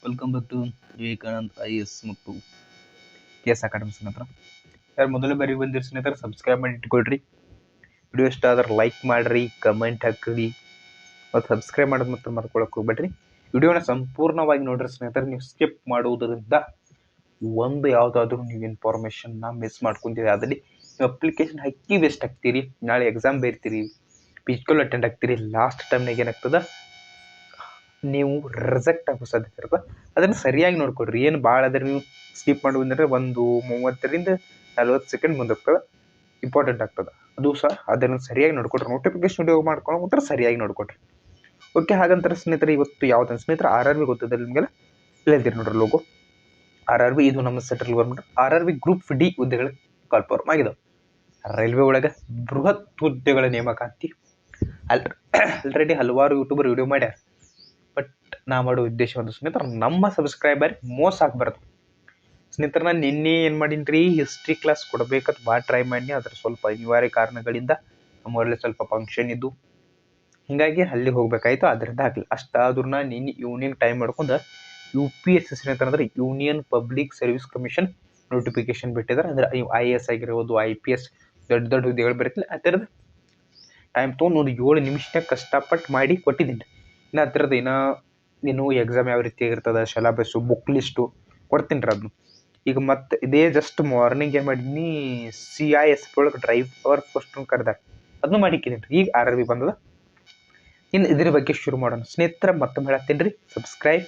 Welcome back to Vivekanand IAS ಮತ್ತು KS academy ಸ್ನೇಹಿತರ. ಯಾರು ಮೊದಲೇ ಬಾರಿಗೆ ಬಂದಿರಿ ಸ್ನೇಹಿತರೆ ಸಬ್ಸ್ಕ್ರೈಬ್ ಮಾಡಿ ಇಟ್ಕೊಳ್ರಿ. ವಿಡಿಯೋ ಇಷ್ಟ ಆದ್ರೆ ಲೈಕ್ ಮಾಡಿರಿ, ಕಮೆಂಟ್ ಹಾಕ್ರಿ ಮತ್ತು ಸಬ್ಸ್ಕ್ರೈಬ್ ಮಾಡೋದು ಮಾತ್ರ ಮರ್ಕೊಳಕ್ಕೆ ಹೋಗ್ಬೇಡ್ರಿ. ವಿಡಿಯೋನ ಸಂಪೂರ್ಣವಾಗಿ ನೋಡ್ರಿ ಸ್ನೇಹಿತರೆ. ನೀವು ಸ್ಕಿಪ್ ಮಾಡುವುದರಿಂದ ಒಂದು ಯಾವುದಾದ್ರೂ ನೀವು ಇನ್ಫಾರ್ಮೇಷನ್ನ ಮಿಸ್ ಮಾಡ್ಕೊಂತೀರಿ. ಅದರಲ್ಲಿ ನೀವು ಅಪ್ಲಿಕೇಶನ್ ಹಾಕಿ ವೇಸ್ಟ್ ಆಗ್ತೀರಿ. ನಾಳೆ ಎಕ್ಸಾಮ್ ಬರೀತೀರಿ, ಫಿಸಿಕಲ್ ಅಟೆಂಡ್ ಆಗ್ತೀರಿ. ಲಾಸ್ಟ್ ಟೈಮ್ನಾಗ ಏನಾಗ್ತದೆ, ನೀವು ರಿಜೆಕ್ಟ್ ಆಗೋ ಸಾಧ್ಯತೆ ಇರುತ್ತೆ. ಅದನ್ನು ಸರಿಯಾಗಿ ನೋಡ್ಕೊಡ್ರಿ. ಏನು ಭಾಳ ಅದ್ರ ನೀವು ಸ್ಕಿಪ್ ಮಾಡುವುದಂದರೆ ಒಂದು 30ರಿಂದ 40 ಸೆಕೆಂಡ್ ಮುಂದೋಗ್ತದೆ, ಇಂಪಾರ್ಟೆಂಟ್ ಆಗ್ತದೆ. ಅದು ಸಹ ಅದನ್ನು ಸರಿಯಾಗಿ ನೋಡ್ಕೊಡ್ರಿ. ನೋಟಿಫಿಕೇಶನ್ ವಿಡಿಯೋ ಮಾಡ್ಕೊಂಡು ಮಾತ್ರ ಸರಿಯಾಗಿ ನೋಡ್ಕೊಡ್ರಿ. ಓಕೆ, ಹಾಗಂತಾರೆ ಸ್ನೇಹಿತರೆ ಇವತ್ತು ಯಾವುದಂತ ಸ್ನೇಹಿತರೆ RRB ಗೊತ್ತಿದೆ ನಿಮಗೆಲ್ಲ ಹೇಳ್ತೀರಿ ನೋಡ್ರಿ. ಲೋಗೋ RRB ಇದು ನಮ್ಮ central government RRB group D ಹುದ್ದೆಗಳು ಕಾಲ್ಫಾರ್ಮ್ ಆಗಿದಾವೆ. ರೈಲ್ವೆ ಒಳಗೆ ಬೃಹತ್ ಹುದ್ದೆಗಳ ನೇಮಕಾತಿ ಆಲ್ರೆಡಿ ಹಲವಾರು ಯೂಟ್ಯೂಬರ್ ವಿಡಿಯೋ ಮಾಡ್ಯಾರ. ಬಟ್ ನಾ ಮಾಡೋ ಉದ್ದೇಶ ಒಂದು ಸ್ನೇಹಿತರೆ, ನಮ್ಮ ಸಬ್ಸ್ಕ್ರೈಬರ್ ಮೋಸ ಆಗಬಾರ್ದು ಸ್ನೇಹಿತರೆ. ನಾನು ನಿನ್ನೆ ಏನು ಮಾಡೀನಿ ರೀ, ಹಿಸ್ಟ್ರಿ ಕ್ಲಾಸ್ ಕೊಡಬೇಕಂತ ಭಾಳ ಟ್ರೈ ಮಾಡೀನಿ. ಅದ್ರ ಸ್ವಲ್ಪ ಅನಿವಾರ್ಯ ಕಾರಣಗಳಿಂದ ನಮ್ಮೂರಲ್ಲಿ ಸ್ವಲ್ಪ ಫಂಕ್ಷನ್ ಇದ್ದು ಹೀಗಾಗಿ ಅಲ್ಲಿ ಹೋಗ್ಬೇಕಾಯ್ತು. ಅದರಿಂದ ಆಗಲಿ. ಅಷ್ಟಾದ್ರೂ ನಾನು ನಿನ್ನೆ ಈವ್ನಿಂಗ್ ಟೈಮ್ ಮಾಡ್ಕೊಂಡು UPSC ಸ್ನೇಹಿತರೆ, ಅಂದರೆ union public service commission notification ಬಿಟ್ಟಿದ್ದಾರೆ. ಅಂದರೆ IAS ಆಗಿರ್ಬೋದು, IPS ದೊಡ್ಡ ದೊಡ್ಡ ಹುದ್ದೆಗಳು ಬರೀತಿಲ್ಲ. ಆ ಥರದ್ದು ಟೈಮ್ ತೊಗೊಂಡು ಒಂದು 7 ನಿಮಿಷನಾಗ ಕಷ್ಟಪಟ್ಟು ಮಾಡಿ ಕೊಟ್ಟಿದ್ದೀನಿ. ಇನ್ನು ಆ ಥರದ್ದು ಇನ್ನೂ ಎಕ್ಸಾಮ್ ಯಾವ ರೀತಿ ಆಗಿರ್ತದೆ, ಸಿಲೆಬಸ್ಸು, ಬುಕ್ ಲಿಸ್ಟು ಕೊಡ್ತೀನಿ ರೀ ಅದನ್ನು. ಈಗ ಮತ್ತೆ ಇದೇ ಜಸ್ಟ್ ಮಾರ್ನಿಂಗ್ ಏನು ಮಾಡೀನಿ, CIS ಒಳಗೆ ಡ್ರೈವರ್ ಪೋಸ್ಟನ್ನು ಕರೆದಾಗ ಅದನ್ನು ಮಾಡಿಕ್ಕಿದ್ದೀನಿ ರೀ. ಈಗ RRB ಬಂದದ. ಇನ್ನು ಇದ್ರ ಬಗ್ಗೆ ಶುರು ಮಾಡೋಣ ಸ್ನೇಹಿತರೆ. ಮತ್ತೊಮ್ಮೆ ಹೇಳ್ತೀನಿ ರೀ, ಸಬ್ಸ್ಕ್ರೈಬ್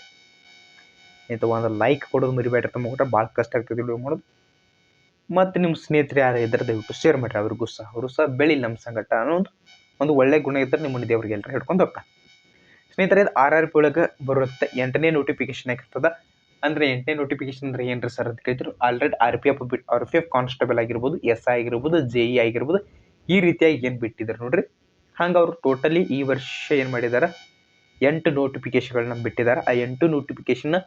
ಅಥವಾ ಒಂದು ಲೈಕ್ ಕೊಡೋದು ಮರಿಬೇಡ್ರಿ. ತಮ್ಮ ಕೂಡ ಭಾಳ ಕಷ್ಟ ಆಗ್ತದೆ ವಿಡಿಯೋ ಮಾಡೋದು. ಮತ್ತು ನಿಮ್ಮ ಸ್ನೇಹಿತರು ಯಾರು ಇದ್ರೆ ದಯವಿಟ್ಟು ಶೇರ್ ಮಾಡಿರಿ. ಅವರು ಸಹ ಬೆಳಿ ನಮ್ಮ ಸಂಗಟ ಅನ್ನೋದು ಒಂದು ಒಳ್ಳೆ ಗುಣ ಇದ್ದರೆ ನಿಮ್ಮನ್ನು ದೇವ್ರಿಗೆ ಎಲ್ಲರೂ ಹಿಡ್ಕೊಂಡು ಹೋಗ್ತಾನೆ ಸ್ನೇಹಿತರೆ. ಇದು RRB ಒಳಗೆ ಬರುತ್ತೆ 8ನೇ ನೋಟಿಫಿಕೇಶನ್ ಆಗಿರ್ತದೆ. ಅಂದರೆ 8ನೇ ನೋಟಿಫಿಕೇಶನ್ ಅಂದರೆ ಏನು ರೀ ಸರ್ ಅಂತ ಕೇಳಿದ್ರು. ಆಲ್ರೆಡಿ RPF ಕಾನ್ಸ್ಟೇಬಲ್ ಆಗಿರ್ಬೋದು, SI ಆಗಿರ್ಬೋದು, JE ಆಗಿರ್ಬೋದು, ಈ ರೀತಿಯಾಗಿ ಏನು ಬಿಟ್ಟಿದ್ದಾರೆ ನೋಡ್ರಿ. ಹಂಗೆ ಅವರು ಟೋಟಲಿ ಈ ವರ್ಷ ಏನು ಮಾಡಿದ್ದಾರೆ, 8 ನೋಟಿಫಿಕೇಶನ್ಗಳನ್ನ ಬಿಟ್ಟಿದ್ದಾರೆ. ಆ 8 ನೋಟಿಫಿಕೇಶನ್ನ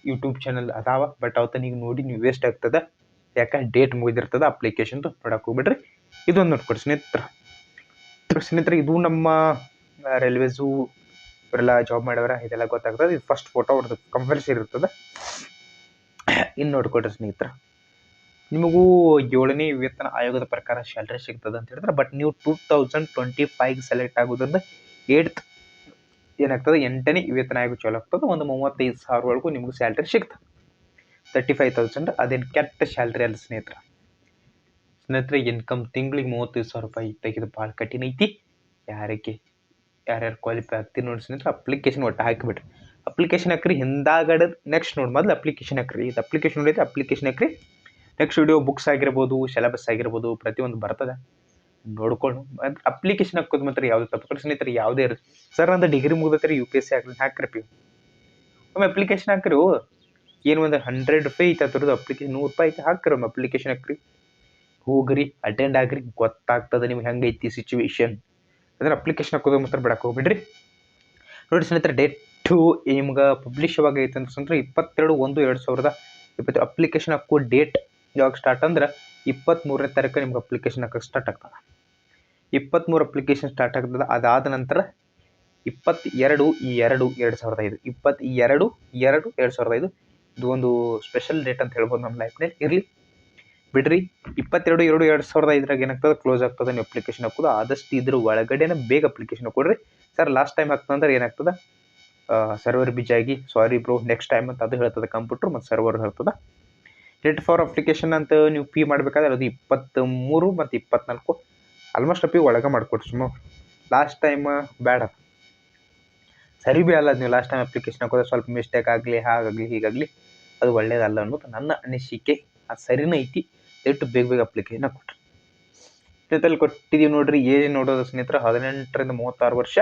ಯೂಟ್ಯೂಬ್ ಚಾನಲ್ ಅದಾವ. ಬಟ್ ಅವತ್ತು ನೀವು ನೋಡಿ ನೀವು ವೇಸ್ಟ್ ಆಗ್ತದೆ. ಯಾಕೆ ಡೇಟ್ ಮುಗಿದಿರ್ತದೆ ಅಪ್ಲಿಕೇಶನ್ದು. ನೋಡಕ್ಕೆ ಹೋಗ್ಬಿಡ್ರಿ. ಇದೊಂದು ನೋಡ್ಕೊಡಿ ಸ್ನೇಹಿತರೆ. ಇದು ನಮ್ಮ ರೈಲ್ವೇಸು ಇವರೆಲ್ಲ ಜಾಬ್ ಮಾಡೋರ ಇದೆಲ್ಲ ಗೊತ್ತಾಗ್ತದೆ. ಇದು ಫಸ್ಟ್ ಫೋಟೋ ಅವ್ರದ್ದು ಕಂಪಲ್ಸರಿ ಇರ್ತದೆ. ಇನ್ನು ನೋಡ್ಕೊಡ್ರಿ ಸ್ನೇಹಿತರೆ, ನಿಮಗೂ 7ನೇ ವೇತನ ಆಯೋಗದ ಪ್ರಕಾರ ಸ್ಯಾಲ್ರಿ ಸಿಗ್ತದೆ ಅಂತ ಹೇಳಿದ್ರೆ. ಬಟ್ ನೀವು 2025 ಸೆಲೆಕ್ಟ್ ಆಗೋದ್ರಿಂದ 8th ಏನಾಗ್ತದೆ, 8ನೇ ವೇತನ ಆಯೋಗ ಚಾಲು ಆಗ್ತದೆ. ಒಂದು 35,000 ಒಳಗೂ ನಿಮ್ಗೆ ಸ್ಯಾಲ್ರಿ ಸಿಗ್ತದೆ. 35,000 ಅದೇನು ಕೆಟ್ಟ ಸ್ಯಾಲ್ರಿ ಅಲ್ಲ ಸ್ನೇಹಿತರೆ. ಇನ್ಕಮ್ ತಿಂಗಳಿಗೆ 35,000 ರೂಪಾಯಿ ತೆಗೆದು ಭಾಳ ಕಠಿಣ ಐತಿ. ಯಾರ್ಯಾರು ಕ್ವಾಲಿಫೈ ಆಗ್ತೀರಿ ನೋಡಿ ಸ್ನೇಹಿತರೆ, ಅಪ್ಲಿಕೇಶನ್ ಒಟ್ಟು ಹಾಕಿಬಿಡ್ರಿ. ಅಪ್ಲಿಕೇಶನ್ ಹಾಕ್ರಿ. ಹಿಂದಾಗಡೆ ನೆಕ್ಸ್ಟ್ ನೋಡಿ, ಮೊದಲು ಅಪ್ಲಿಕೇಶನ್ ಹಾಕ್ರಿ. ಇದು ಅಪ್ಲಿಕೇಶನ್ ನೋಡಿದ್ರೆ ಅಪ್ಲಿಕೇಶನ್ ಹಾಕ್ರಿ. ನೆಕ್ಸ್ಟ್ ವಿಡಿಯೋ ಬುಕ್ಸ್ ಆಗಿರ್ಬೋದು, ಸಿಲೆಬಸ್ ಆಗಿರ್ಬೋದು, ಪ್ರತಿಯೊಂದು ಬರ್ತದೆ ನೋಡ್ಕೊಂಡು ಅಪ್ಲಿಕೇಶನ್ ಹಾಕೋದು ಮಾತ್ರ ಯಾವುದೇ ತಪ್ಪು ಸ್ನೇಹಿತರೆ. ಯಾವುದೇ ಇರುತ್ತೆ ಸರ್ ಅಂತ ಡಿಗ್ರಿ ಮುಗಿದ್ರೆ UPSC ಹಾಕ್ರಿ. ಒಮ್ಮೆ ಅಪ್ಲಿಕೇಶನ್ ಹಾಕ್ರಿ. ಏನು ಒಂದು 100 ರೂಪಾಯಿ ಐತೆ ಅದ್ರದ್ದು ಅಪ್ಲಿಕೇಶನ್, 100 ರೂಪಾಯಿ ಐತೆ ಹಾಕ್ರಿ. ಒಮ್ಮೆ ಅಪ್ಲಿಕೇಶನ್ ಹಾಕ್ರಿ, ಹೋಗ್ರಿ, ಅಟೆಂಡ್ ಆಗ್ರಿ. ಗೊತ್ತಾಗ್ತದೆ ನಿಮ್ಗೆ ಹೆಂಗೈತಿ ಸಿಚುವೇಶನ್. ಅಂದ್ರೆ ಅಪ್ಲಿಕೇಶನ್ ಹಾಕೋದು ಮಾತ್ರ ಬಿಡಕ್ಕೆ ಹೋಗ್ಬಿಡ್ರಿ. ನೋಡಿ ಸ್ನೇಹಿತರೆ, ಡೇಟು ನಿಮ್ಗೆ ಪಬ್ಲಿಷ್ ಯಾವಾಗ ಐತೆ ಅಂತಂದ್ರೆ 22/1/2020. ಅಪ್ಲಿಕೇಶನ್ ಹಾಕೋ ಡೇಟ್ ಯಾವಾಗ ಸ್ಟಾರ್ಟ್ ಅಂದ್ರೆ 23ನೇ ತಾರೀಕು ನಿಮ್ಗೆ ಅಪ್ಲಿಕೇಶನ್ ಹಾಕೋಕೆ ಸ್ಟಾರ್ಟ್ ಆಗ್ತದೆ. 23 ಅಪ್ಲಿಕೇಶನ್ ಸ್ಟಾರ್ಟ್ ಆಗ್ತದೆ. ಅದಾದ ನಂತರ 22/2/2005 22/2/2005 ಇದು ಒಂದು ಸ್ಪೆಷಲ್ ಡೇಟ್ ಅಂತ ಹೇಳ್ಬೋದು ನಮ್ಮ ಲೈಫ್ನಲ್ಲಿ. ಇರಲಿ ಬಿಡ್ರಿ. 22/2/2005 ಏನಾಗ್ತದೆ, ಕ್ಲೋಸ್ ಆಗ್ತದೆ ನೀವು ಅಪ್ಲಿಕೇಶನ್ ಹಾಕೋದು. ಆದಷ್ಟು ಇದ್ರ ಒಳಗಡೆನೇ ಬೇಗ ಅಪ್ಲಿಕೇಶನ್ ಹಾಕೊಡ್ರಿ ಸರ್. ಲಾಸ್ಟ್ ಟೈಮ್ ಹಾಕ್ತಂದ್ರೆ ಏನಾಗ್ತದೆ, ಸರ್ವರ್ ಬಿಜಿ ಆಗಿ ಸಾರಿ ಬ್ರೋ ನೆಕ್ಸ್ಟ್ ಟೈಮ್ ಅಂತ ಅದು ಹೇಳ್ತದೆ ಕಂಪ್ಯೂಟರ್ ಮತ್ತು ಸರ್ವರ್ ಹೇಳ್ತದೆ. ಡೇಟ್ ಫಾರ್ ಅಪ್ಲಿಕೇಶನ್ ಅಂತ ನೀವು ಪಿ ಮಾಡಬೇಕಾದ್ರೆ ಅದು 23 ಮತ್ತು 24 ಆಲ್ಮೋಸ್ಟ್ ಪಿ ಒಳಗೆ ಮಾಡಿಕೊಡ್ರಿ. ಸುಮ್ಮನೆ ಲಾಸ್ಟ್ ಟೈಮ್ ಬೇಡ, ಸರಿ ಭೀ ಅಲ್ಲ. ನೀವು ಲಾಸ್ಟ್ ಟೈಮ್ ಅಪ್ಲಿಕೇಶನ್ ಹಾಕೋದ್ರೆ ಸ್ವಲ್ಪ ಮಿಸ್ಟೇಕ್ ಆಗಲಿ, ಹಾಗಾಗಲಿ ಹೀಗಾಗಲಿ ಅದು ಒಳ್ಳೇದಲ್ಲ ಅನ್ನೋದು ನನ್ನ ಅನಿಸಿಕೆ. ಅದು ಸರಿನೇ ಐತಿ. ದಯವಿಟ್ಟು ಬೇಗ ಅಪ್ಲಿಕೇಶನ್ ಹಾಕೊಟ್ರಿ. ಸ್ನೇಹಿತರಲ್ಲಿ ಕೊಟ್ಟಿದ್ದೀವಿ ನೋಡ್ರಿ. ಏಜ್ ನೋಡೋದು ಸ್ನೇಹಿತರೆ 18ರಿಂದ 36 ವರ್ಷ.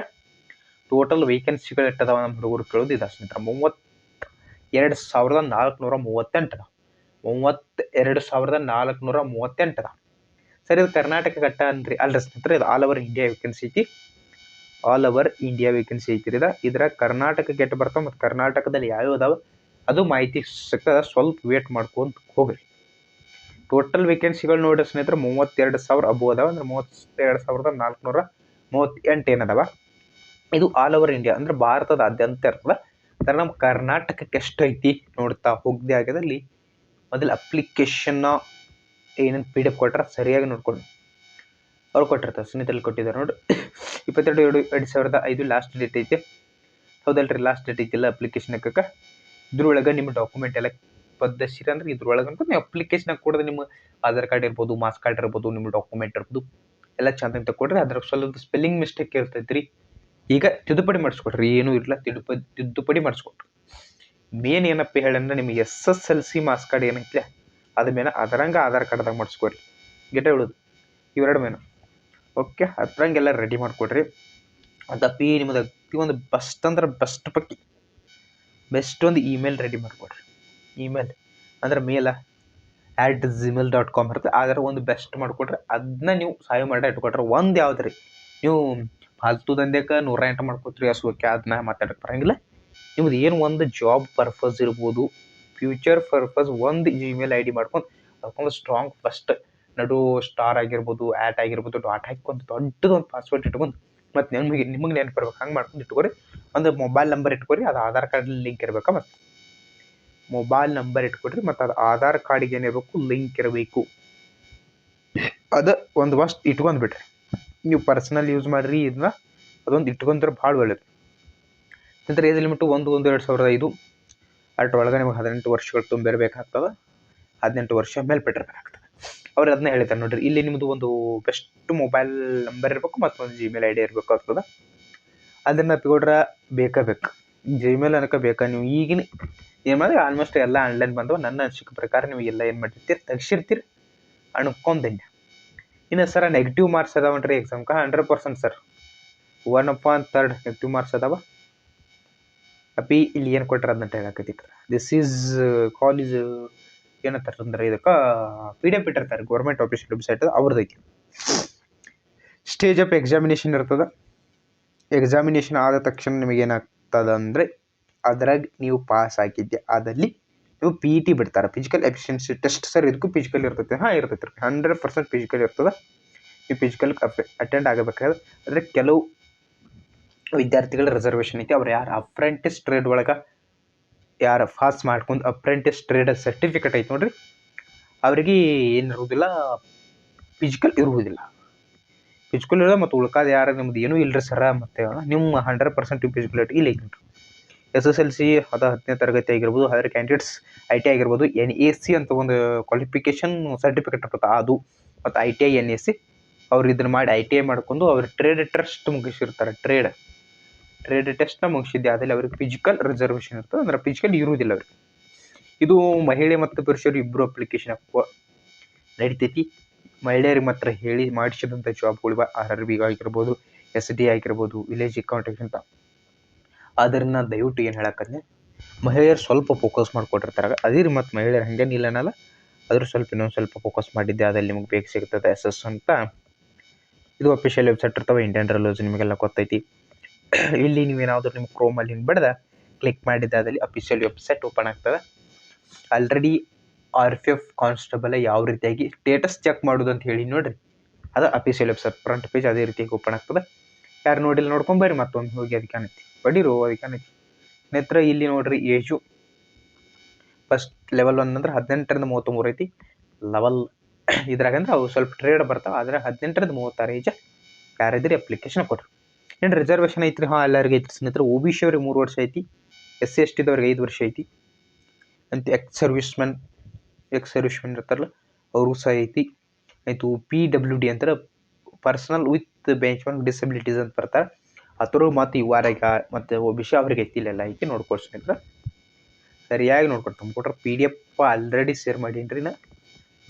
ಟೋಟಲ್ ವೇಕೆನ್ಸಿಗಳು ಎಟ್ಟದಾವ ನಮ್ಮ ಹುಡುಗರು ಕೇಳೋದು ಇದೆ ಸ್ನೇಹಿತರೆ. 32,438 ಅದ. 32,438 ಅದ ಸರ್. ಇದು ಕರ್ನಾಟಕ ಘಟ್ಟ ಅಲ್ರಿ ಸ್ನೇಹಿತರೆ. ಇದು ಆಲ್ ಓವರ್ ಇಂಡಿಯಾ ವೇಕೆನ್ಸಿ ಐತಿ. ಆಲ್ ಓವರ್ ಇಂಡಿಯಾ ವೇಕೆನ್ಸಿ ಐತಿ. ಇದರ ಕರ್ನಾಟಕ ಗೆಟ್ ಬರ್ತಾವೆ ಮತ್ತು ಕರ್ನಾಟಕದಲ್ಲಿ ಯಾವ್ಯಾವ ಅದಾವ ಅದು ಮಾಹಿತಿ ಸಿಗ್ತದೆ. ಸ್ವಲ್ಪ ವೇಟ್ ಮಾಡ್ಕೊಂಡು ಹೋಗ್ರಿ. ಟೋಟಲ್ ವೇಕೆನ್ಸಿಗಳು ನೋಡ್ರಿ ಸ್ನೇಹಿತರೆ 32,000 ಅಬೋವ್ ಅದಾವ. ಅಂದ್ರೆ 32,438 ಏನದಾವ. ಇದು ಆಲ್ ಓವರ್ ಇಂಡಿಯಾ ಅಂದ್ರೆ ಭಾರತದಾದ್ಯಂತ ಇರ್ತದೆ. ಅದರ ನಮ್ಮ ಕರ್ನಾಟಕಕ್ಕೆ ಎಷ್ಟು ಐತಿ ನೋಡ್ತಾ ಹೋಗದೆ ಆಗದಲ್ಲಿ ಮೊದಲು ಅಪ್ಲಿಕೇಶನ್ನ ಏನೇನು ಪಿ ಡಿ ಎಫ್ ಕೊಟ್ರೆ ಸರಿಯಾಗಿ ನೋಡ್ಕೊಂಡು ಅವ್ರು ಕೊಟ್ಟಿರ್ತಾರೆ ಸುನೀತಲ್ಲಿ ಕೊಟ್ಟಿದ್ದಾರೆ ನೋಡಿ 22/2/2005 ಲಾಸ್ಟ್ ಡೇಟ್ ಐತೆ. ಹೌದಲ್ರಿ, ಲಾಸ್ಟ್ ಡೇಟ್ ಐತಿಲ್ಲ ಅಪ್ಲಿಕೇಶನ್ ಹಾಕಕ್ಕೆ. ಇದ್ರೊಳಗೆ ನಿಮ್ಮ ಡಾಕ್ಯುಮೆಂಟ್ ಎಲ್ಲ ಪದ್ದಸಿರ ಅಂದ್ರೆ ಇದ್ರೊಳಗೆ ಅಂತ ನೀವು ಅಪ್ಲಿಕೇಶನ್ ಕೊಡೋದು ನಿಮ್ಮ ಆಧಾರ್ ಕಾರ್ಡ್ ಇರ್ಬೋದು, ಮಾಸ್ ಕಾರ್ಡ್ ಇರ್ಬೋದು, ನಿಮ್ಮ ಡಾಕ್ಯುಮೆಂಟ್ ಇರ್ಬೋದು ಎಲ್ಲ ಚಂದ ತಗೊಡ್ರಿ. ಅದ್ರ ಸ್ವಲ್ಪ ಸ್ಪೆಲ್ಲಿಂಗ್ ಮಿಸ್ಟೇಕ್ ಇರ್ತೈತೆ ರೀ. ಈಗ ತಿದ್ದುಪಡಿ ಮಾಡಿಸ್ಕೊಡ್ರಿ, ಏನೂ ಇರಲ್ಲ, ತಿದ್ದುಪಡಿ ಮಾಡಿಸ್ಕೊಟ್ರಿ. ಮೇನ್ ಏನಪ್ಪ ಹೇಳಂದ್ರೆ ನಿಮಗೆ SSLC ಮಾಸ್ ಕಾರ್ಡ್ ಏನೈತಿ ಅದ ಮೇಲೆ ಅದರಂಗೆ ಆಧಾರ್ ಕಾರ್ಡ್ದಾಗ ಮಾಡಿಸ್ಕೊಡ್ರಿ. ಗೆಟ ಹೇಳೋದು ಇವೆರಡು ಮೇನು. ಓಕೆ, ಅದ್ರಂಗೆಲ್ಲ ರೆಡಿ ಮಾಡಿಕೊಡ್ರಿ. ಅದಪ್ಪಿ ನಿಮ್ಮದು ಅತಿ ಒಂದು ಬೆಸ್ಟ್ ಅಂದ್ರೆ ಬೆಸ್ಟ್ ಪಕ್ಕಿ ಬೆಸ್ಟ್ ಒಂದು ಇಮೇಲ್ ರೆಡಿ ಮಾಡಿಕೊಡ್ರಿ. ಇಮೇಲ್ ಅಂದ್ರೆ ಮೇಲ @gmail.com ಇರುತ್ತೆ. ಅದರ ಒಂದು ಬೆಸ್ಟ್ ಮಾಡಿಕೊಡ್ರಿ. ಅದನ್ನ ನೀವು ಸೇವ್ ಮಾಡಿ ಇಟ್ಕೊಟ್ರೆ ಒಂದು ಯಾವ್ದು ರೀ ನೀವು ಫಾಲ್ತು ದಂಧೆಗೆ 108 ಮಾಡ್ಕೊತೀರಿ ಅಸೋಕೆ ಅದನ್ನ ಮಾತಾಡಕ್ಕೆ ಬರಂಗಿಲ್ಲ. ನಿಮ್ದು ಏನು ಒಂದು ಜಾಬ್ ಪರ್ಪಸ್ ಇರ್ಬೋದು, ಫ್ಯೂಚರ್ ಪರ್ಪಸ್ ಒಂದು ಜಿಮೇಲ್ ID ಮಾಡ್ಕೊಂಡು ಅದಕ್ಕೊಂದು ಸ್ಟ್ರಾಂಗ್ ಫಸ್ಟ್ ನಡು ಸ್ಟಾರ್ ಆಗಿರ್ಬೋದು, ಆಗಿರ್ಬೋದು, ಡಾಟ್ ಹಾಕೊಂಡು ದೊಡ್ಡದೊಂದು ಪಾಸ್ವರ್ಡ್ ಇಟ್ಕೊಂಡು ಮತ್ತು ನಿಮಗೆ ನೆನಪಿರ್ಬೇಕು ಹಂಗೆ ಮಾಡ್ಕೊಂಡು ಇಟ್ಕೊರಿ. ಒಂದು ಮೊಬೈಲ್ ನಂಬರ್ ಇಟ್ಕೊರಿ, ಅದು ಆಧಾರ್ ಕಾರ್ಡ್ ಲಿಂಕ್ ಇರಬೇಕಾ, ಮತ್ತು ಮೊಬೈಲ್ ನಂಬರ್ ಇಟ್ಕೊಡ್ರಿ, ಮತ್ತು ಅದು ಆಧಾರ್ ಕಾರ್ಡಿಗೆ ಏನಿರಬೇಕು ಲಿಂಕ್ ಇರಬೇಕು. ಅದು ಒಂದು ವಸ್ಟ್ ಇಟ್ಕೊಂಡು ಬಿಡ್ರಿ. ನೀವು ಪರ್ಸನಲ್ ಯೂಸ್ ಮಾಡಿರಿ, ಇದನ್ನ ಅದೊಂದು ಇಟ್ಕೊಂಡ್ರೆ ಭಾಳ ಒಳ್ಳೇದು. ನಂತರ ಏಜ್ ಲಿಮಿಟು 1/1/2005 ಅಷ್ಟರೊಳಗೆ ನಿಮಗೆ 18 ವರ್ಷಗಳು ತುಂಬಿರಬೇಕಾಗ್ತದೆ. 18 ವರ್ಷ ಮೇಲೆ ಬಿಟ್ಟಿರ್ಬೇಕಾಗ್ತದೆ. ಅವ್ರು ಅದನ್ನ ಹೇಳ್ತಾರೆ ನೋಡ್ರಿ, ಇಲ್ಲಿ ನಿಮ್ಮದು ಒಂದು ಬೆಸ್ಟ್ ಮೊಬೈಲ್ ನಂಬರ್ ಇರಬೇಕು ಮತ್ತು ಒಂದು ಜಿಮೇಲ್ ID ಇರಬೇಕಾಗ್ತದೆ. ಅದನ್ನು ತಗೊಂಡ್ರೆ ಬೇಕು ಜಿಮೇಲ್ ಅನ್ನೋಕೆ ಬೇಕಾ. ನೀವು ಈಗಿನ ಏನು ಮಾಡಿದ್ರೆ ಆಲ್ಮೋಸ್ಟ್ ಎಲ್ಲ ಆನ್ಲೈನ್ ಬಂದವು. ನನ್ನ ಅನಿಸಿಕೆ ಪ್ರಕಾರ ನೀವು ಎಲ್ಲ ಏನು ಮಾಡಿರ್ತೀರಿ ತೆಗ್ಸಿರ್ತೀರಿ ಅನ್ಕೊಂಡೇನೆ. ಇನ್ನು ಸರ ನೆಗೆಟಿವ್ ಮಾರ್ಕ್ಸ್ ಅದಾವನ್ರಿ ಎಕ್ಸಾಮ್ಗೆ 100% ಸರ್. 1/3 ನೆಗೆಟಿವ್ ಮಾರ್ಕ್ಸ್ ಅದಾವ. ಅಪ್ಪಿ ಇಲ್ಲಿ ಏನು ಕೊಟ್ಟರೆ ಅದನ್ನ ಹೇಳಕತ್ತಿತ್ತು. ದಿಸ್ ಈಸ್ ಕಾಲೇಜ್ ಏನಂತಾರೆ ಅಂದ್ರೆ ಇದಕ್ಕೆ PDF ಇಟ್ಟಿರ್ತಾರೆ ಗೌರ್ಮೆಂಟ್ ಆಫೀಷಿಯಲ್ ವೆಬ್ಸೈಟ್ ಅವ್ರದ್ದು ಐತಿ. ಸ್ಟೇಜ್ ಆಫ್ ಎಕ್ಸಾಮಿನೇಷನ್ ಇರ್ತದೆ. ಎಕ್ಸಾಮಿನೇಷನ್ ಆದ ತಕ್ಷಣ ನಿಮಗೆ ಏನಾಗ್ತದೆ ಅಂದರೆ ಅದ್ರಾಗ ನೀವು ಪಾಸ್ ಆಗಿದ್ದೆ ಅದಲ್ಲಿ ನೀವು PET ಬಿಡ್ತಾರೆ, ಫಿಸಿಕಲ್ ಎಫಿಷಿಯನ್ಸಿ ಟೆಸ್ಟ್. ಸರ್ ಇದಕ್ಕೂ ಫಿಸಿಕಲ್ ಇರ್ತೈತೆ? ಹಾಂ ಇರ್ತೈತೆ ರೀ, 100% ಫಿಸಿಕಲ್ ಇರ್ತದೆ. ನೀವು ಫಿಸಿಕಲ್ ಅಟೆಂಡ್ ಆಗಬೇಕಾದ್ರೆ ಅಂದರೆ ಕೆಲವು ವಿದ್ಯಾರ್ಥಿಗಳ ರಿಸರ್ವೇಷನ್ ಐತಿ. ಅವ್ರು ಯಾರು ಅಪ್ರೆಂಟಿಸ್ ಟ್ರೇಡ್ ಒಳಗೆ ಯಾರು ಪಾಸ್ ಮಾಡ್ಕೊಂಡು ಅಪ್ರೆಂಟಿಸ್ ಟ್ರೇಡ್ ಸರ್ಟಿಫಿಕೇಟ್ ಐತೆ ನೋಡ್ರಿ, ಅವ್ರಿಗೆ ಏನಿರುವುದಿಲ್ಲ, ಫಿಸಿಕಲ್ ಇರುವುದಿಲ್ಲ. ಫಿಸಿಕಲ್ ಇರೋದು ಮತ್ತು ಉಳ್ಕಾದ ಯಾರು ನಿಮ್ದು ಏನೂ ಇಲ್ಲರಿ ಸರ. ಮತ್ತು ನಿಮ್ಮ 100% ಫಿಸಿಕಲ್ ಇಲ್ಲ ಐತಿ ನೋಡ್ರಿ. SSLC ಅದು 10ನೇ ತರಗತಿ ಆಗಿರ್ಬೋದು, ಅದರ ಕ್ಯಾಂಡಿಡೇಟ್ಸ್ IT ಆಗಿರ್ಬೋದು, NAC ಅಂತ ಒಂದು ಕ್ವಾಲಿಫಿಕೇಷನ್ ಸರ್ಟಿಫಿಕೇಟ್ ಇರ್ತದೆ ಅದು, ಮತ್ತು ITI NAC ಅವ್ರು ಇದನ್ನು ಮಾಡಿ ITI ಮಾಡ್ಕೊಂಡು ಅವ್ರು ಟ್ರೇಡ್ ಟೆಸ್ಟ್ ಮುಗಿಸಿರ್ತಾರೆ. ಟ್ರೇಡ್ ಟೆಸ್ಟ್ನ ಮುಗಿಸಿದ್ದೆ ಅದಲ್ಲಿ ಅವ್ರಿಗೆ ಫಿಸಿಕಲ್ ರಿಸರ್ವೇಷನ್ ಇರ್ತದೆ, ಅಂದ್ರೆ ಫಿಸಿಕಲ್ ಇರುವುದಿಲ್ಲ ಅವ್ರಿಗೆ. ಇದು ಮಹಿಳೆ ಮತ್ತು ಪುರುಷರು ಇಬ್ಬರು ಅಪ್ಲಿಕೇಶನ್ ಹಾಕುವ ನಡಿತೈತಿ. ಮಹಿಳೆಯರಿಗೆ ಮಾತ್ರ ಹೇಳಿ ಮಾಡಿಸಿದಂಥ ಜಾಬ್ಗಳು RRB ಆಗಿರ್ಬೋದು, SD ಆಗಿರ್ಬೋದು, ವಿಲೇಜ್ ಅಕೌಂಟೆಂಟ್ ಅಂತ. ಅದನ್ನು ದಯವಿಟ್ಟು ಏನು ಹೇಳಕ್ಕಂದ್ರೆ ಮಹಿಳೆಯರು ಸ್ವಲ್ಪ ಫೋಕಸ್ ಮಾಡಿಕೊಟ್ಟಿರ್ತಾರೆ. ಅದೇ ರೀ, ಮತ್ತು ಮಹಿಳೆಯರು ಹಂಗೇನಿಲ್ಲ ಅನ್ನಲ್ಲ, ಅದ್ರ ಸ್ವಲ್ಪ ಇನ್ನೊಂದು ಸ್ವಲ್ಪ ಫೋಕಸ್ ಮಾಡಿದ್ದೆ ಅದಲ್ಲಿ ನಿಮ್ಗೆ ಬೇಗ ಸಿಗ್ತದೆ SS ಅಂತ. ಇದು ಅಫಿಷಿಯಲ್ ವೆಬ್ಸೈಟ್ ಇರ್ತವೆ, ಇಂಡಿಯನ್ ರೈಲ್ವೇಸ್ ನಿಮಗೆಲ್ಲ ಗೊತ್ತೈತಿ. ಇಲ್ಲಿ ನೀವೇನಾದರೂ ನಿಮ್ಮ ಕ್ರೋಮಲ್ಲಿ ಹಿಂಗೆ ಬಡ್ದ ಕ್ಲಿಕ್ ಮಾಡಿದ್ದೆ ಅದಲ್ಲಿ ಅಫಿಷಿಯಲ್ ವೆಬ್ಸೈಟ್ ಓಪನ್ ಆಗ್ತದೆ. ಆಲ್ರೆಡಿ RPF ಕಾನ್ಸ್ಟೇಬಲ್ ಯಾವ ರೀತಿಯಾಗಿ ಸ್ಟೇಟಸ್ ಚೆಕ್ ಮಾಡೋದು ಅಂತ ಹೇಳಿ ನೋಡ್ರಿ, ಅದು ಅಫಿಷಿಯಲ್ ವೆಬ್ಸೈಟ್ ಫ್ರಂಟ್ ಪೇಜ್ ಅದೇ ರೀತಿಯಾಗಿ ಓಪನ್ ಆಗ್ತದೆ. ಯಾರು ನೋಡಿಲ್ಲ ನೋಡ್ಕೊಂಬರ್ರಿ, ಮತ್ತೊಂದು ಹೋಗಿ ಅದಕ್ಕೆ ಅನ್ನೈತಿ ಬಡೀರು ಅದಕ್ಕೆ ಅನ್ನೈತಿ. ನಂತರ ಇಲ್ಲಿ ನೋಡ್ರಿ ಏಜು ಫಸ್ಟ್ ಲೆವೆಲ್ 1 ಅಂದ್ರೆ 18ರಿಂದ 33 ಐತಿ. ಲೆವೆಲ್ ಇದ್ರಾಗಂದ್ರೆ ಅವು ಸ್ವಲ್ಪ ಟ್ರೇಡ್ ಬರ್ತಾವೆ, ಆದರೆ 18ರಿಂದ 36 ಏಜ್ ಯಾರಿದ್ರಿ ಅಪ್ಲಿಕೇಶನ್ ಕೊಡ್ರಿ. ಏನು ರಿಸರ್ವೇಷನ್ ಐತ್ರಿ? ಹಾಂ, ಎಲ್ಲರಿಗೆ ಐತ್ರಿ ಸ್ನೇಹಿತರೆ. OBC ಅವ್ರಿಗೆ 3 ವರ್ಷ ಐತಿ, SC ST ದವ್ರಿಗೆ 5 ವರ್ಷ ಐತಿ. ಅಂತ ಎಕ್ಸ್ ಸರ್ವಿಸ್ಮೆನ್ ಇರ್ತಾರಲ್ಲ ಅವ್ರಿಗೂ ಸಹ ಐತಿ. ಆಯಿತು. PWD ಅಂತಾರೆ, personal with bench mark disabilities ಅಂತ ಬರ್ತಾರೆ. ಅದ್ರ ಮತ್ತು URIಗ ಮತ್ತು OBC ಅವ್ರಿಗೆ ಐತಿ. ಇಲ್ಲೆಲ್ಲ ಐತಿ, ನೋಡ್ಕೊಳ್ರಿ ಸ್ನೇಹಿತರೆ, ಸರಿಯಾಗಿ ನೋಡ್ಕೊಟ್ಟು ತುಂಬಿಕೊಟ್ರೆ. PDF ಆಲ್ರೆಡಿ ಶೇರ್ ಮಾಡೀನಿ ನಾ,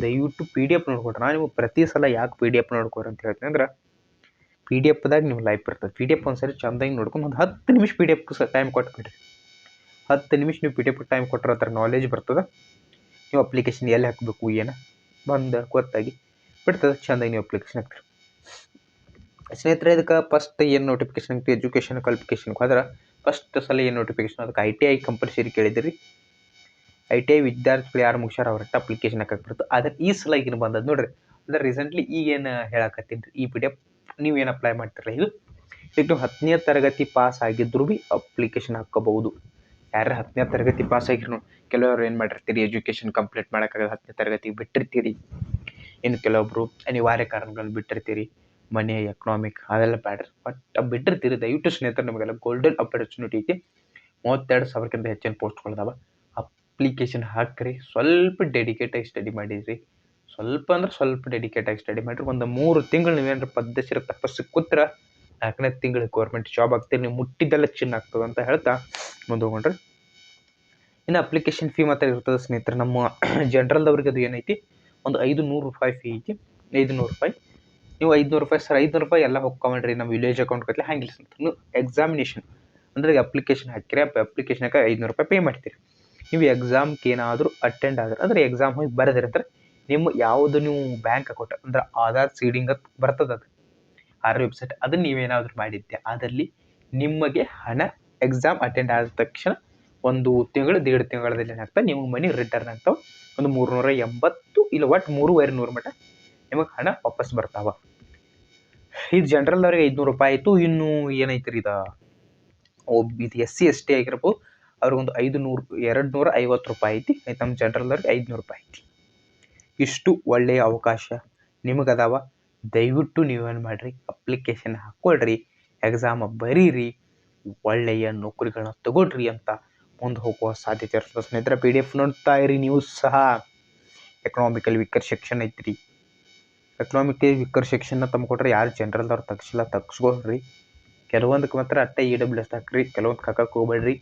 ದಯವಿಟ್ಟು PDF ನೋಡ್ಕೊಟ್ರೆ. ನಾನು ನಿಮಗೆ ಪ್ರತಿ ಸಲ ಯಾಕೆ PDF ನೋಡ್ಕೊರಿ ಅಂತ ಹೇಳ್ತೀನಿ ಅಂದ್ರೆ PDFದಾಗ ನಿಮ್ಮ ಲೈಫ್ ಇರ್ತದೆ. PDF ಒಂದ್ಸರಿ ಚಂದಾಗಿ ನೋಡ್ಕೊಂಡು ಒಂದು 10 ನಿಮಿಷ PDF ಟೈಮ್ ಕೊಟ್ಬಿಡ್ರಿ. 10 ನಿಮಿಷ ನೀವು PDF ಟೈಮ್ ಕೊಟ್ಟರೆ ಅದರ ನಾಲೆಜ್ ಬರ್ತದೆ. ನೀವು ಅಪ್ಲಿಕೇಶನ್ ಎಲ್ಲಿ ಹಾಕಬೇಕು ಏನು ಬಂದು ಗೊತ್ತಾಗಿ ಬಿಡ್ತದೆ. ಚೆಂದಾಗಿ ನೀವು ಅಪ್ಲಿಕೇಶನ್ ಹಾಕ್ತೀರಿ ಸ್ನೇಹಿತರೆ. ಇದಕ್ಕೆ ಫಸ್ಟ್ ಏನು ನೋಟಿಫಿಕೇಶನ್ ಆಗ್ತದೆ ಎಜುಕೇಷನ್ ಕ್ವಾಲಿಫಿಕೇಷನ್ಗೆ ಹೋದ್ರೆ ಫಸ್ಟ್ ಸಲ ಏನು ನೋಟಿಫಿಕೇಶನ್ ಅದಕ್ಕೆ ITI ಕಂಪಲ್ಸರಿ ಕೇಳಿದಿರಿ. ITI ವಿದ್ಯಾರ್ಥಿಗಳು ಯಾರು ಮುಗಿಸ್ಯಾರ ಅವ್ರ ಅಪ್ಲಿಕೇಶನ್ ಹಾಕಕ್ಕೆ ಬರ್ತದೆ. ಆದರೆ ಈ ಸಲ ಏನು ಬಂದದ್ದು ನೋಡ್ರಿ, ಅಂದರೆ ರೀಸೆಂಟ್ಲಿ ಈಗೇನು ಹೇಳಕತ್ತೀನಿ ರೀ, ಈ PDF ನೀವು ಏನು ಅಪ್ಲೈ ಮಾಡ್ತಿರಲ್ಲ, ಇದು ಈಗ ನೀವು 10ನೇ ತರಗತಿ ಪಾಸ್ ಆಗಿದ್ರೂ ಭೀ ಅಪ್ಲಿಕೇಶನ್ ಹಾಕ್ಕೋಬಹುದು. ಯಾರು 10ನೇ ತರಗತಿ ಪಾಸ್ ಆಗಿರೋ ಕೆಲವರು ಏನು ಮಾಡಿರ್ತೀರಿ, ಎಜುಕೇಷನ್ ಕಂಪ್ಲೀಟ್ ಮಾಡೋಕ್ಕಾಗಲ್ಲ 10ನೇ ತರಗತಿ ಬಿಟ್ಟಿರ್ತೀರಿ. ಇನ್ನು ಕೆಲವೊಬ್ರು ಅನಿವಾರ್ಯ ಕಾರಣಗಳು ಬಿಟ್ಟಿರ್ತೀರಿ, ಮನೆ ಎಕನಾಮಿಕ್ ಅವೆಲ್ಲ ಬ್ಯಾಡ್ರಿ. ಬಟ್ ಬಿಟ್ಟಿರ್ತೀರಿ. ದಯವಿಟ್ಟು ಸ್ನೇಹಿತರೆ ನಿಮಗೆಲ್ಲ ಗೋಲ್ಡನ್ ಆಪರ್ಚುನಿಟಿ ಐತಿ. 32,000ಕ್ಕಿಂತ ಹೆಚ್ಚಿನ ಪೋಸ್ಟ್ಗಳದಾವ. ಅಪ್ಲಿಕೇಶನ್ ಹಾಕ್ರಿ. ಸ್ವಲ್ಪ ಡೆಡಿಕೇಟಾಗಿ ಸ್ಟಡಿ ಮಾಡಿದ್ರಿ, ಸ್ವಲ್ಪ ಅಂದ್ರೆ ಸ್ವಲ್ಪ ಡೆಡಿಕೇಟಾಗಿ ಸ್ಟಡಿ ಮಾಡಿರಿ. ಒಂದು 3 ತಿಂಗಳು ನೀವೇನಾರು ಪದ್ಧತಿ ತಪಸ್ಸು ಕೂತ್ರ 4ನೇ ತಿಂಗಳಿಗೆ ಗೌರ್ಮೆಂಟ್ ಜಾಬ್ ಆಗ್ತೀರಿ. ನೀವು ಮುಟ್ಟಿದ್ದೆಲ್ಲ ಚಿನ್ನ ಆಗ್ತದೆ ಅಂತ ಹೇಳ್ತಾ ಮುಂದೆ ಹೋಗ್ರಿ. ಇನ್ನು ಅಪ್ಲಿಕೇಶನ್ ಫೀ ಮಾತ್ರ ಇರ್ತದೆ ಸ್ನೇಹಿತರೆ. ನಮ್ಮ ಜನರಲ್ದವ್ರಿಗೆ ಅದು ಏನೈತಿ, ಒಂದು 500 ರೂಪಾಯಿ ಫೀ ಐತಿ. 500 ರೂಪಾಯಿ. ನೀವು 500 ರೂಪಾಯಿ ಸರ್ 500 ರೂಪಾಯಿ ಎಲ್ಲ ಹೋಗ್ಕೊಂಡ್ರಿ ನಮ್ಮ ವಿಲೇಜ್ ಅಕೌಂಟ್ ಕಟ್ಲಿ ಹಂಗಿಲ್ಲ ಸ್ನೇಹಿತರೆ. ನೀವು ಎಕ್ಸಾಮಿನೇಷನ್ ಅಂದರೆ ಅಪ್ಲಿಕೇಶನ್ ಹಾಕಿರಿ, ಅಪ್ಲಿಕೇಶನ್ಗೆ 500 ರೂಪಾಯಿ ಪೇ ಮಾಡ್ತೀರಿ. ನೀವು ಎಕ್ಸಾಮ್ಗೆ ಏನಾದರೂ ಅಟೆಂಡ್ ಆದ್ರೆ ಅಂದರೆ ಎಕ್ಸಾಮ್ ಹೋಗಿ ಬರೆದಿರ್ತಾರೆ, ನಿಮ್ಮ ಯಾವುದು ನೀವು ಬ್ಯಾಂಕ್ ಅಕೌಂಟ್ ಅಂದ್ರೆ ಆಧಾರ್ ಸೀಡಿಂಗ್ ಅಂತ ಬರ್ತದೆ, ಅದು ಆರ್ ವೆಬ್ಸೈಟ್, ಅದನ್ನು ನೀವೇನಾದರೂ ಮಾಡಿದ್ದೆ ಅದರಲ್ಲಿ ನಿಮಗೆ ಹಣ ಎಕ್ಸಾಮ್ ಅಟೆಂಡ್ ಆದ ತಕ್ಷಣ 1 ತಿಂಗಳು 1.5 ತಿಂಗಳಲ್ಲಿ ಏನಾಗ್ತದೆ, ನಿಮಗೆ ಮನಿ ರಿಟರ್ನ್ ಆಗ್ತಾವೆ. ಒಂದು 380 ಇಲ್ಲ ಒಟ್ಟು 3,500 ಮಟ್ಟ ನಿಮಗೆ ಹಣ ವಾಪಸ್ ಬರ್ತಾವ. ಇದು ಜನರಲ್ದವ್ರಿಗೆ 500 ರೂಪಾಯಿ ಆಯಿತು. ಇನ್ನು ಏನೈತ್ರಿ ಇದು SC ST ಆಗಿರ್ಬೋದು ಅವ್ರಿಗೊಂದು 250 ರೂಪಾಯಿ ಐತಿ. ನಮ್ಮ ಜನರಲ್ದವ್ರಿಗೆ 500 ರೂಪಾಯಿ ಐತಿ. ಇಷ್ಟು ಒಳ್ಳೆಯ ಅವಕಾಶ ನಿಮಗದಾವ. ದಯವಿಟ್ಟು ನೀವೇನು ಮಾಡಿರಿ, ಅಪ್ಲಿಕೇಶನ್ ಹಾಕ್ಕೊಳ್ರಿ, ಎಕ್ಸಾಮ್ ಬರೀರಿ, ಒಳ್ಳೆಯ ನೌಕರಿಗಳನ್ನ ತಗೊಳ್ರಿ ಅಂತ ಮುಂದೆ ಹೋಗುವ ಸಾಧ್ಯತೆ ಇರ್ತದೆ ಸ್ನೇಹಿತರೆ. PDF ನೋಡ್ತಾ ಇರಿ. ನೀವು ಸಹ ಎಕನಾಮಿಕಲ್ ವೀಕರ್ ಸೆಕ್ಷನ್ ಐತ್ರಿ. ಎಕನಾಮಿಕಲ್ ವೀಕರ್ ಸೆಕ್ಷನ್ನ ತಮ್ಮ ಕೊಟ್ರೆ ಯಾರು ಜನರಲ್ದವ್ರು ತಗ್ಸಿಲ್ಲ, ತಗ್ಸ್ಕೊಳ್ರಿ. ಕೆಲವೊಂದಕ್ಕೆ ಮಾತ್ರ ಅಟ್ಟೆ EWS ಹಾಕ್ರಿ, ಕೆಲವೊಂದು ಹಾಕಕ್ಕೆ ಹೋಗ್ಬೇಡ್ರಿ.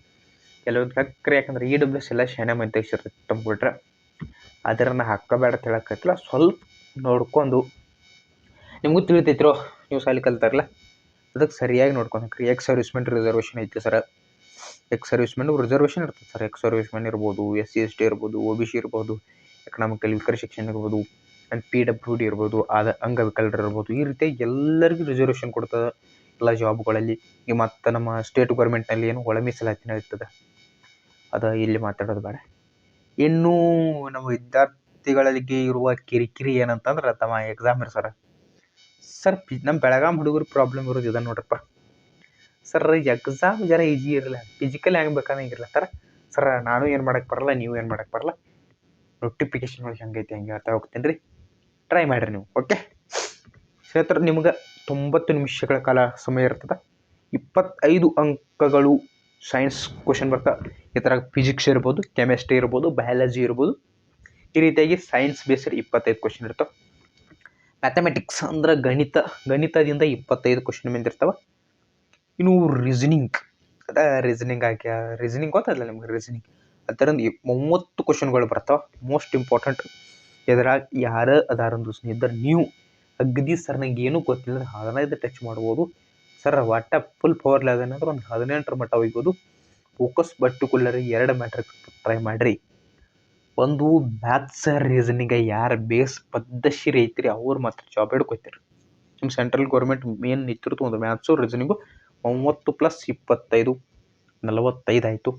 ಕೆಲವೊಂದು ಹಾಕ್ರಿ, ಯಾಕಂದ್ರೆ EWS ಎಲ್ಲ ಶಾನೆ ಮಂದಿ ತೆಗ್ಸಿರ್ತೈತಿ ತಂದ್ಬಿಟ್ರೆ. ಅದರನ್ನ ಹಾಕಬೇಡ ಅಂತ ಹೇಳಕತ್ತಿಲ್ಲ, ಸ್ವಲ್ಪ ನೋಡ್ಕೊಂಡು ನಿಮಗೂ ತಿಳಿತೈತ್ರೋ, ನೀವು ಸಾಲಿ ಕಲ್ತಾರಲ್ಲ ಅದಕ್ಕೆ ಸರಿಯಾಗಿ ನೋಡ್ಕೊಬೇಕ್ರಿ. ಎಕ್ಸ್ ಸರ್ವಿಸ್ಮೆನ್ ರಿಸರ್ವೇಷನ್ ಐತಿ ಸರ್. ಎಕ್ಸ್ ಸರ್ವಿಸ್ಮೆನ್ ರಿಸರ್ವೇಷನ್ ಇರ್ತದೆ ಸರ್. ಎಕ್ಸ್ ಸರ್ವಿಸ್ಮೆನ್ ಇರ್ಬೋದು, SC ST ಇರ್ಬೋದು, OBC ಇರ್ಬೋದು, ಎಕನಾಮಿಕಲ್ ವೀಕರ್ ಸೆಕ್ಷನ್ ಇರ್ಬೋದು, ಆ್ಯಂಡ್ PWD ಇರ್ಬೋದು, ಅಂಗವಿಕಲರು ಇರ್ಬೋದು. ಈ ರೀತಿ ಎಲ್ಲರಿಗೂ ರಿಸರ್ವೇಷನ್ ಕೊಡ್ತದೆ ಎಲ್ಲ ಜಾಬ್ಗಳಲ್ಲಿ. ಈ ಮತ್ತು ನಮ್ಮ ಸ್ಟೇಟ್ ಗೌರ್ಮೆಂಟ್ನಲ್ಲಿ ಏನು ಒಳ ಮೀಸಲಾತಿನ ಇರ್ತದೆ, ಅದು ಇಲ್ಲಿ ಮಾತಾಡೋದು ಬೇಡ. ಇನ್ನೂ ನಮ್ಮ ವಿದ್ಯಾರ್ಥಿಗಳಿಗೆ ಇರುವ ಕಿರಿಕಿರಿ ಏನಂತಂದ್ರೆ, ತಮ್ಮ ಎಕ್ಸಾಮ್ ಇರ್ಸರ ಸರ್. ನಮ್ಮ ಬೆಳಗಾಂ ಹುಡುಗರು ಪ್ರಾಬ್ಲಮ್ ಇರೋದು ಇದೆ ನೋಡ್ರಪ್ಪ ಸರ್. ಎಕ್ಸಾಮ್ ಜರ ಈಜಿ ಇರಲ್ಲ, ಫಿಸಿಕಲ್ ಹೆಂಗೆ ಬೇಕಾದಂಗಿರಲ್ಲ ಸರ್. ನಾನು ಏನು ಮಾಡೋಕ್ಕೆ ಬರಲ್ಲ, ನೀವು ಏನು ಮಾಡೋಕ್ಕೆ ಬರಲ್ಲ. ನೋಟಿಫಿಕೇಶನ್ಗಳು ಹೆಂಗೈತಿ ಹಂಗೆ ಹೇಳ್ತಾ ಹೋಗ್ತೀನಿ ರೀ, ಟ್ರೈ ಮಾಡಿರಿ ನೀವು. ಓಕೆ ಸ್ನೇಹಿತರೆ, ನಿಮ್ಗೆ 90 ನಿಮಿಷಗಳ ಕಾಲ ಸಮಯ ಇರ್ತದೆ. 25 ಅಂಕಗಳು ಸೈನ್ಸ್ ಕ್ವಶನ್ ಬರ್ತಾವೆ. ಈ ಥರ ಫಿಸಿಕ್ಸ್ ಇರ್ಬೋದು, ಕೆಮಿಸ್ಟ್ರಿ ಇರ್ಬೋದು, ಬಯಾಲಜಿ ಇರ್ಬೋದು. ಈ ರೀತಿಯಾಗಿ ಸೈನ್ಸ್ ಬೇಸ್ಡ್ 25 ಕ್ವಶನ್ ಇರ್ತಾವೆ. ಮ್ಯಾಥಮೆಟಿಕ್ಸ್ ಅಂದ್ರೆ ಗಣಿತದಿಂದ 25 ಕ್ವಶನ್ ಬಂದಿರ್ತಾವೆ. ಇನ್ನು ರೀಸನಿಂಗ್ ರೀಸನಿಂಗ್ ಗೊತ್ತಲ್ಲ ನಿಮ್ಗೆ. ರೀಸನಿಂಗ್ ಅದರಿಂದ 30 ಕ್ವಶನ್ಗಳು ಬರ್ತಾವೆ. ಮೋಸ್ಟ್ ಇಂಪಾರ್ಟೆಂಟ್ ಎದ್ರಾಗ ಯಾರು ಅದಾರಂದು ಸ್ನೇಹಿತರೆ, ನೀವು ಅಗದಿ ಸರ್ ನಂಗೆ ಏನೂ ಗೊತ್ತಿಲ್ಲ 15 ಟಚ್ ಮಾಡ್ಬೋದು ಸರ್. ಒಟ್ಟ ಫುಲ್ ಪವರ್ ಲೆವೆಲ್ ಒಂದು 18 ಮಟ್ಟ ಒಯ್ಬೋದು. ಫೋಕಸ್ ಪರ್ಟಿಕ್ಯುಲರ್ 2 ಮ್ಯಾಟ್ರಿಕ್ ಟ್ರೈ ಮಾಡಿರಿ. ಒಂದು ಮ್ಯಾಥ್ಸ್ ರೀಸನಿಂಗ್ ಯಾರು ಬೇಸ್ ಪದ್ಧತಿ ಐತ್ರಿ ಅವ್ರು ಮಾತ್ರ ಜಾಬ್ ಹಿಡ್ಕೊತೀರಿ. ನಿಮ್ಮ ಸೆಂಟ್ರಲ್ ಗೌರ್ಮೆಂಟ್ ಮೇನ್ ನಿಂತಿರ್ತು ಒಂದು ಮ್ಯಾಥ್ಸು ರೀಸನಿಂಗು 30 + 25 45 ಆಯಿತು.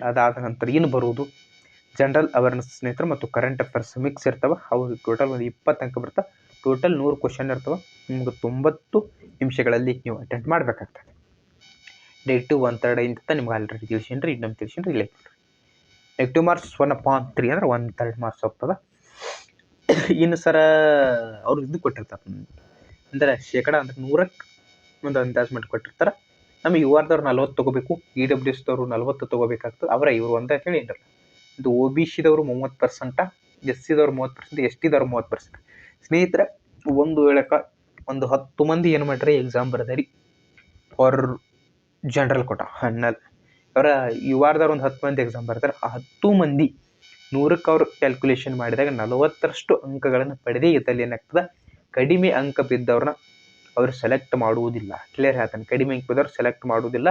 ಅದಾದ ನಂತರ ಇನ್ನು ಬರುವುದು ಜನರಲ್ ಅವೇರ್ನೆಸ್ ಸ್ನೇಹಿತರೆ ಮತ್ತು ಕರೆಂಟ್ ಅಫೇರ್ಸ್ ಮಿಕ್ಸ್ ಇರ್ತವೆ. ಅವು ಟೋಟಲ್ ಒಂದು 20 ಅಂಕ ಬರ್ತವೆ. ಟೋಟಲ್ 100 ಕ್ವಶನ್ ಇರ್ತವೆ. ನಿಮ್ಗೆ 90 ನಿಮಿಷಗಳಲ್ಲಿ ನೀವು ಅಟೆಂಡ್ ಮಾಡಬೇಕಾಗ್ತದೆ. ನೆಗೆಟಿವ್ 1/3 ಅಂತ ನಿಮ್ಗೆ ಆಲ್ರೆಡಿ ತಿಳಿಸೀನಿ, ಇನ್ನೊಂದು ತಿಳಿಸೀನಿ. ಇಲ್ಲ ನೆಗೆಟಿವ್ ಮಾರ್ಕ್ಸ್ 1/3 ಅಂದ್ರೆ 1/3 ಮಾರ್ಕ್ಸ್ ಹೋಗ್ತದೆ. ಇನ್ನು ಸರ ಅವ್ರು ಇದು ಕೊಟ್ಟಿರ್ತಾರೆ ಅಂದರೆ ಶೇಕಡ ಅಂದ್ರೆ 100ಕ್ಕೆ ಒಂದು ಅಂದಾಜು ಮಾಡಿ ಕೊಟ್ಟಿರ್ತಾರೆ. ನಮಗೆ URದವ್ರು 40 ತೊಗೋಬೇಕು, EWSದವರು 40 ತೊಗೋಬೇಕಾಗ್ತದೆ. ಅವರ ಇವರು ಒಂದೇ ಅಂತೇಳಿ ಏನಿಲ್ಲ. ಇದು OBCದವರು 30%, SCದವ್ರು 30%, STದವ್ರು 30%. ಸ್ನೇಹಿತರೆ, ಒಂದು ವೇಳೆಕ ಒಂದು 10 ಮಂದಿ ಏನು ಮಾಡ್ರಿ ಎಕ್ಸಾಮ್ ಬರ್ದಾರಿ ಫಾರ್ ಜನರಲ್ ಕೋಟ ಅನ್ನಲ್ಲ. ಅವರ URದವ್ರು ಒಂದು 10 ಮಂದಿ ಎಕ್ಸಾಮ್ ಬರ್ತಾರೆ. ಆ 10 ಮಂದಿ 100ಕ್ಕೆ ಅವ್ರು ಕ್ಯಾಲ್ಕುಲೇಷನ್ ಮಾಡಿದಾಗ 40ರಷ್ಟು ಅಂಕಗಳನ್ನು ಪಡೆದೇ ಇದ್ದಲ್ಲಿ ಏನಾಗ್ತದೆ, ಕಡಿಮೆ ಅಂಕ ಬಿದ್ದವ್ರನ್ನ ಅವ್ರು ಸೆಲೆಕ್ಟ್ ಮಾಡುವುದಿಲ್ಲ. ಕ್ಲಿಯರ್ ಹೇಳ್ತಾನೆ, ಕಡಿಮೆ ಅಂಕ ಬಿದ್ದವ್ರು ಸೆಲೆಕ್ಟ್ ಮಾಡುವುದಿಲ್ಲ.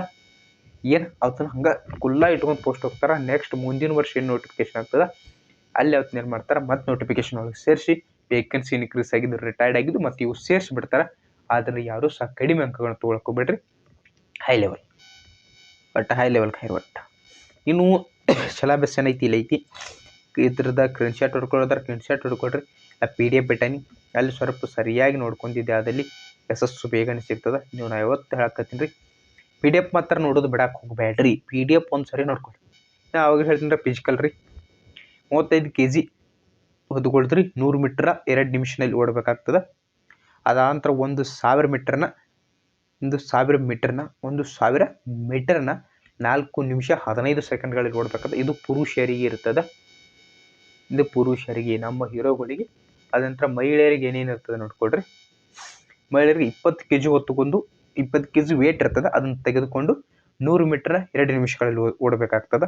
ಏನು ಅವತ್ತನ್ನು ಹಂಗೆ ಕುಲ್ಲ ಇಟ್ಕೊಂಡು ಪೋಸ್ಟ್ ಹೋಗ್ತಾರೆ. ನೆಕ್ಸ್ಟ್ ಮುಂದಿನ ವರ್ಷ ಏನು ನೋಟಿಫಿಕೇಶನ್ ಆಗ್ತದೆ ಅಲ್ಲಿ ಅವತ್ತು ಏನು ಮಾಡ್ತಾರೆ, ಮತ್ತು ನೋಟಿಫಿಕೇಶನ್ ಒಳಗೆ ಸೇರಿಸಿ ವೇಕೆನ್ಸಿ ಇನ್ಕ್ರೀಸ್ ಆಗಿದ್ದು, ರಿಟೈರ್ಡ್ ಆಗಿದ್ದು ಮತ್ತು ಇವು ಸೇರಿಸಿ ಬಿಡ್ತಾರೆ. ಆದರೆ ಯಾರೂ ಸಹ ಕಡಿಮೆ ಅಂಕಗಳನ್ನ ತೊಗೊಳ್ಕೊಬೇಡ್ರಿ. ಹೈ ಲೆವೆಲ್ ಒಟ್ಟು. ಇನ್ನು ಸಿಲೆಬಸ್ ಏನೈತಿ ಇಲ್ಲ ಐತಿ, ಇದ್ರದ ಸ್ಕ್ರೀನ್ಶಾಟ್ ಹೊಡ್ಕೊಳ್ಳೋದಾರ ಸ್ಕ್ರೀನ್ಶಾಟ್ ಹೊಡ್ಕೊಳ್ರಿ. PDF ಬಿಟ್ಟಾನಿ, ಅಲ್ಲಿ ಸ್ವಲ್ಪ ಸರಿಯಾಗಿ ನೋಡ್ಕೊಂಡಿದ್ದೆ ಅದಲ್ಲಿ ಯಶಸ್ಸು ಬೇಗನೆ ಸಿಗ್ತದೆ. ನೀವು ನಾ ಯಾವತ್ತು ಹೇಳಕತ್ತೀನಿ ರೀ, PDF ಮಾತ್ರ ನೋಡೋದು ಬಿಡಕ್ಕೆ ಹೋಗಬೇಡ್ರಿ. PDF ಒಂದು ಸರಿ ನೋಡ್ಕೊಳ್ಳಿ. ನಾ ಅವಾಗ ಹೇಳ್ತೀನಿ ಫಿಸಿಕಲ್ ರೀ 35 kg ಹೊತ್ತುಕೊಳ್ತೀರಿ 100 ಮೀಟ್ರ 2 ನಿಮಿಷದಲ್ಲಿ ಓಡಬೇಕಾಗ್ತದೆ. ಅದಾನಂತರ 1000 ಮೀಟರ್ನ 4 ನಿಮಿಷ 15 ಸೆಕೆಂಡ್ಗಳಲ್ಲಿ ಓಡಬೇಕಾಗ್ತದೆ. ಇದು ಪುರುಷರಿಗೆ ಇರ್ತದೆ. ಇದು ಪುರುಷರಿಗೆ ನಮ್ಮ ಹೀರೋಗಳಿಗೆ. ಅದಂತರ ಮಹಿಳೆಯರಿಗೆ ಏನೇನು ಇರ್ತದೆ ನೋಡ್ಕೊಳ್ರಿ. ಮಹಿಳೆಯರಿಗೆ 20 kg ಹೊತ್ತುಕೊಂಡು 20 kg ವೇಟ್ ಇರ್ತದೆ. ಅದನ್ನು ತೆಗೆದುಕೊಂಡು 100 ಮೀಟರ್ 2 ನಿಮಿಷಗಳಲ್ಲಿ ಓಡಬೇಕಾಗ್ತದೆ.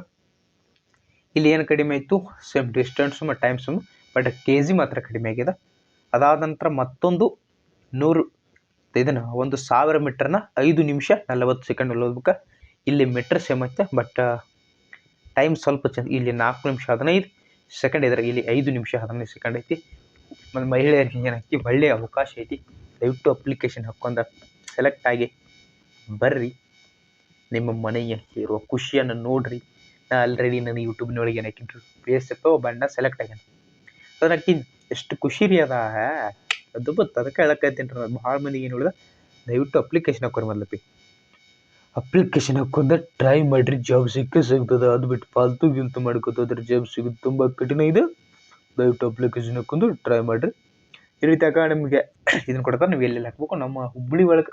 ಇಲ್ಲಿ ಏನು ಕಡಿಮೆ ಇತ್ತು ಸೇಮ್ ಡಿಸ್ಟೆನ್ಸು ಮತ್ತು ಟೈಮ್ಸು, ಬಟ್ kg ಮಾತ್ರ ಕಡಿಮೆ ಆಗಿದೆ. ಅದಾದ ನಂತರ ಮತ್ತೊಂದು 1000 ಮೀಟರ್ನ 5 ನಿಮಿಷ 40 ಸೆಕೆಂಡಲ್ಲಿ ಓದ್ಬೇಕು. ಇಲ್ಲಿ ಮೀಟರ್ ಸೇಮ್ ಐತೆ, ಬಟ್ ಟೈಮ್ ಸ್ವಲ್ಪ ಚೇಂಜ್. ಇಲ್ಲಿ 4 ನಿಮಿಷ 15 ಸೆಕೆಂಡ್ ಇದ್ರೆ ಇಲ್ಲಿ 5 ನಿಮಿಷ 15 ಸೆಕೆಂಡ್ ಐತಿ. ಮತ್ತು ಮಹಿಳೆಯರಿಗೆ ಏನೈತಿ ಒಳ್ಳೆಯ ಅವಕಾಶ ಐತಿ. ದಯವಿಟ್ಟು ಅಪ್ಲಿಕೇಶನ್ ಹಾಕ್ಕೊಂಡು ಸೆಲೆಕ್ಟ್ ಆಗಿ ಬರ್ರಿ, ನಿಮ್ಮ ಮನೆಯಲ್ಲಿರುವ ಖುಷಿಯನ್ನು ನೋಡ್ರಿ. ನಾ ಆಲ್ರೆಡಿ ನನ್ನ ಯೂಟ್ಯೂಬ್ನೊಳಗೆ ಏನಾಕಿನ್ರಿ ಬೇಸಪ್ಪ ಬಣ್ಣ ಸೆಲೆಕ್ಟ್ ಆಗ್ಯಾನ. ಅದಕ್ಕೆ ಎಷ್ಟು ಖುಷಿ ರೀ ಅದ ಅದು ಬತ್ತು. ಅದಕ್ಕೆ ಹೇಳಕ್ಕೈತೀನಿ ರೀ, ಭಾಳ ಮಂದಿಗೆ ಏನು ಹೇಳಿದ ದಯವಿಟ್ಟು ಅಪ್ಲಿಕೇಶನ್ ಹಾಕೋರಿ. ಮೊದಲಪ್ಪಿ ಅಪ್ಲಿಕೇಶನ್ ಹಾಕೊಂಡ ಟ್ರೈ ಮಾಡಿರಿ, ಜಾಬ್ ಸಿಗ್ತದೆ. ಅದು ಬಿಟ್ಟು ಫಾಲ್ತು ಗಿಲ್ತು ಮಾಡ್ಕೋತೋದ್ರೆ ಜಾಬ್ ಸಿಗೋದು ತುಂಬ ಕಠಿಣ ಇದೆ. ದಯವಿಟ್ಟು ಅಪ್ಲಿಕೇಶನ್ ಹಾಕೊಂಡು ಟ್ರೈ ಮಾಡಿರಿ. ಈ ರೀತಿ ಆಗ ನಿಮಗೆ ಇದನ್ನು ಕೊಡ್ತಾರೆ. ನೀವು ಎಲ್ಲೆಲ್ಲಿ ಹಾಕ್ಬೇಕು, ನಮ್ಮ ಹುಬ್ಬಳ್ಳಿ ಒಳಗೆ,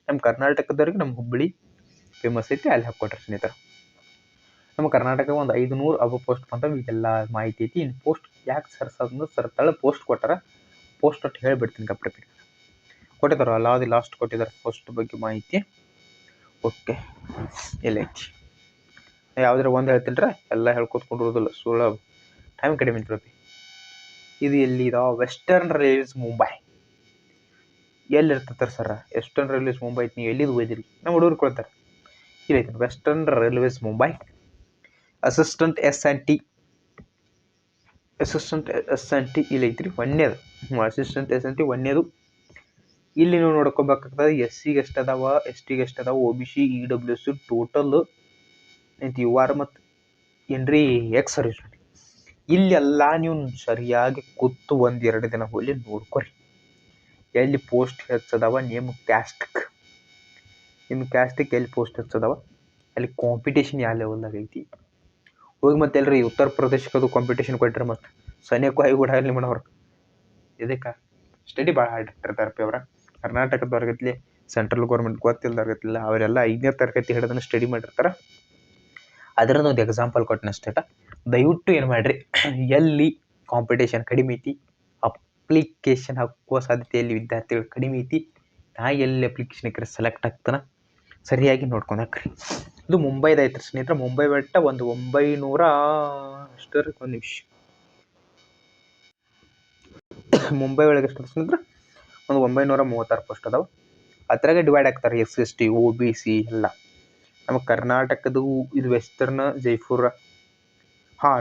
ನಮ್ಮ ಕರ್ನಾಟಕದವ್ರಿಗೆ ನಮ್ಮ ಹುಬ್ಬಳ್ಳಿ ಫೇಮಸ್ ಐತಿ, ಅಲ್ಲಿ ಹಾಕ್ಕೊಟ್ರಿ ಸ್ನೇಹಿತರೆ. ನಮ್ಮ ಕರ್ನಾಟಕ ಒಂದು 500 ಅಬೋ ಪೋಸ್ಟ್ ಬಂದವು. ಇದೆಲ್ಲ ಮಾಹಿತಿ ಐತಿ. ಇನ್ನು ಪೋಸ್ಟ್ ಯಾಕೆ ಸರ್ ತಳ ಪೋಸ್ಟ್ ಕೊಟ್ಟಾರ, ಪೋಸ್ಟ್ ಒಟ್ಟು ಹೇಳಿಬಿಡ್ತೀನಿ ಗಪ್ರಪಿ. ಕೊಟ್ಟಿದ್ದಾರೆ ಅಲ್ಲ, ಲಾಸ್ಟ್ ಕೊಟ್ಟಿದ್ದಾರೆ ಪೋಸ್ಟ್ ಬಗ್ಗೆ ಮಾಹಿತಿ. ಓಕೆ, ಎಲ್ಲ ಐತಿ. ಯಾವುದ್ರ ಒಂದು ಹೇಳ್ತೀನಿ ರೀ, ಎಲ್ಲ ಹೇಳ್ಕೊತ್ಕೊಂಡಿರೋದಿಲ್ಲ, ಸುಳ್ಳು ಟೈಮ್ ಕಡಿಮೆ ಪ್ರಪಿ. ಇದು ಎಲ್ಲಿದ ವೆಸ್ಟರ್ನ್ ರೈಲ್ವೇಸ್ ಮುಂಬೈ. ಎಲ್ಲಿರ್ತತಾರೆ ಸರ್ ವೆಸ್ಟರ್ನ್ ರೈಲ್ವೇಸ್ ಮುಂಬೈ? ನೀವು ಎಲ್ಲಿದು ಹೋಯ್ದಿರಿ? ನಮ್ಮ ಹುಡುಗರು ಕೊಡ್ತಾರೆ. ಇಲ್ಲೈತೆ western railways Mumbai. Assistant S and T ಇಲ್ಲೈತ್ರಿ ಒಂದೇದು. ಅಸಿಸ್ಟೆಂಟ್ ಎಸ್ ಆ್ಯಂಡ್ ಟಿ ಒಂದೇದು. ಇಲ್ಲಿ ನೀವು ನೋಡ್ಕೋಬೇಕಾಗ್ತದೆ SC ಗೆ ಎಷ್ಟು ಅದಾವ, ST ಗೆ ಎಷ್ಟು ಅದಾವ, OBC EWS ಟೋಟಲ್ UR ಮತ್ತು ಏನ್ರಿ ಎಕ್ಸ್ ಸರ್ವಿಸ್. ಇಲ್ಲೆಲ್ಲ ನೀವು ಸರಿಯಾಗಿ ಕೂತು 1-2 ದಿನ ಹೋಗಿ ನೋಡ್ಕೊರಿ ಎಲ್ಲಿ ಪೋಸ್ಟ್ ಹೆಚ್ಚದಾವ. ನಿಮ್ಮ ಕ್ಯಾಸ್ಟಿಗೆ ಎಲ್ಲಿ ಪೋಸ್ಟ್ ಹೆಚ್ಚದಾವ, ಅಲ್ಲಿ ಕಾಂಪಿಟೇಷನ್ ಯಾವ ಲೆವೆಲ್ದಾಗ ಐತಿ ಹೋಗಿ. ಮತ್ತೆ ಎಲ್ರಿ ಉತ್ತರ ಪ್ರದೇಶಕ್ಕೆ ಅದು ಕಾಂಪಿಟೇಷನ್ ಕೊಟ್ಟರೆ ಮತ್ತೆ ಸನಿಯಕ್ಕೂ ಕೂಡ ಅಲ್ಲಿ ಮಾಡೋರು. ಇದಕ್ಕೆ ಸ್ಟಡಿ ಭಾಳ ಹಾರ್ಡ್ ಇಟ್ಟಿರ್ತಾರೆ ಪಿ ಅವರ. ಕರ್ನಾಟಕದವ್ರಿಗತ್ಲಿ ಸೆಂಟ್ರಲ್ ಗೌರ್ಮೆಂಟ್ ಗೊತ್ತಿಲ್ಲದಾಗತ್ತಿಲ್ಲ, ಅವರೆಲ್ಲ 5ನೇ ತರಗತಿ ಹಿಡಿದನ್ನು ಸ್ಟಡಿ ಮಾಡಿರ್ತಾರೆ. ಅದರಿಂದ ಒಂದು ಎಕ್ಸಾಂಪಲ್ ಕೊಟ್ಟನೆ ಅಷ್ಟೇ. ದಯವಿಟ್ಟು ಏನು ಮಾಡಿರಿ, ಎಲ್ಲಿ ಕಾಂಪಿಟೇಷನ್ ಕಡಿಮೆ ಐತಿ, ಅಪ್ಲಿಕೇಶನ್ ಹಾಕುವ ಸಾಧ್ಯತೆಯಲ್ಲಿ ವಿದ್ಯಾರ್ಥಿಗಳು ಕಡಿಮೆ ಐತಿ, ನಾ ಎಲ್ಲಿ ಅಪ್ಲಿಕೇಶನ್ ಹಾಕಿದ್ರೆ ಸೆಲೆಕ್ಟ್ ಆಗ್ತಾನೆ ಸರಿಯಾಗಿ ನೋಡ್ಕೊಂಡು ಹಾಕ್ರಿ. ಇದು ಮುಂಬೈದ ಐತ್ರಿ ಸ್ನೇಹಿತರೆ. ಮುಂಬೈ ಬೆಟ್ಟ ಒಂದು 900 ಅಷ್ಟೇ ರೀ. ಒಂದು ನಿಮಿಷ, ಮುಂಬೈ ಒಳಗೆ ಎಷ್ಟು ಸ್ನೇಹಿತರೆ ಒಂದು 936 ಪೋಸ್ಟ್ ಅದಾವೆ. ಅದ್ರಾಗೆ ಡಿವೈಡ್ ಆಗ್ತಾರೆ SC OBC ಎಲ್ಲ. ನಮ್ಮ ಕರ್ನಾಟಕದ ಇದು ವೆಸ್ಟರ್ನ್ ಜೈಪುರ.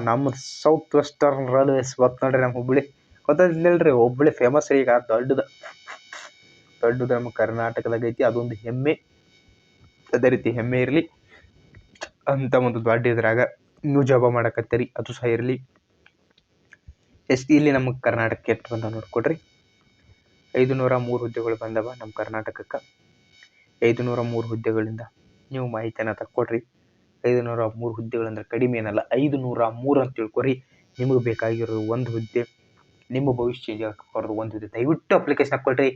ನಮ್ಮ ಸೌತ್ ವೆಸ್ಟರ್ನ್ ರೈಲ್ವೇಸ್ ಗೊತ್ತು ನೋಡ್ರಿ. ನಮ್ಮ ಹುಬ್ಬಳ್ಳಿ ಗೊತ್ತಿಲ್ಲರಿ, ಹುಬ್ಬಳ್ಳಿ ಫೇಮಸ್ ರೀ ಈಗ ದೊಡ್ಡದು ನಮ್ಮ ಕರ್ನಾಟಕದಾಗ ಐತಿ. ಅದೊಂದು ಹೆಮ್ಮೆ. ಅದೇ ರೀತಿ ಹೆಮ್ಮೆ ಇರಲಿ ಅಂತ ಒಂದು ದೊಡ್ಡ ಇದ್ರಾಗ ನೀವು ಜಾಬ ಮಾಡಕತ್ತೀರಿ, ಅದು ಸಹ ಇರಲಿ. ಇಲ್ಲಿ ನಮ್ಮ ಕರ್ನಾಟಕಕ್ಕೆ ಎಷ್ಟು ಬಂದ ನೋಡ್ಕೊಡ್ರಿ. 503 ಹುದ್ದೆಗಳು ಬಂದವ ನಮ್ಮ ಕರ್ನಾಟಕಕ್ಕೆ. 503 ಹುದ್ದೆಗಳಿಂದ ನೀವು ಮಾಹಿತಿಯನ್ನು ತಕ್ಕೊಡ್ರಿ. 503 ಹುದ್ದೆಗಳಂದ್ರೆ ಕಡಿಮೆ ಏನಲ್ಲ, 503 ಅಂತ ತಿಳ್ಕೊರಿ. ನಿಮಗೆ ಬೇಕಾಗಿರೋ ಒಂದು ಹುದ್ದೆ, ನಿಮ್ಮ ಭವಿಷ್ಯ ಹೊರದು ಒಂದು ಹುದ್ದೆ. ದಯವಿಟ್ಟು ಅಪ್ಲಿಕೇಶನ್ ಹಾಕ್ಕೊಳ್ರಿ,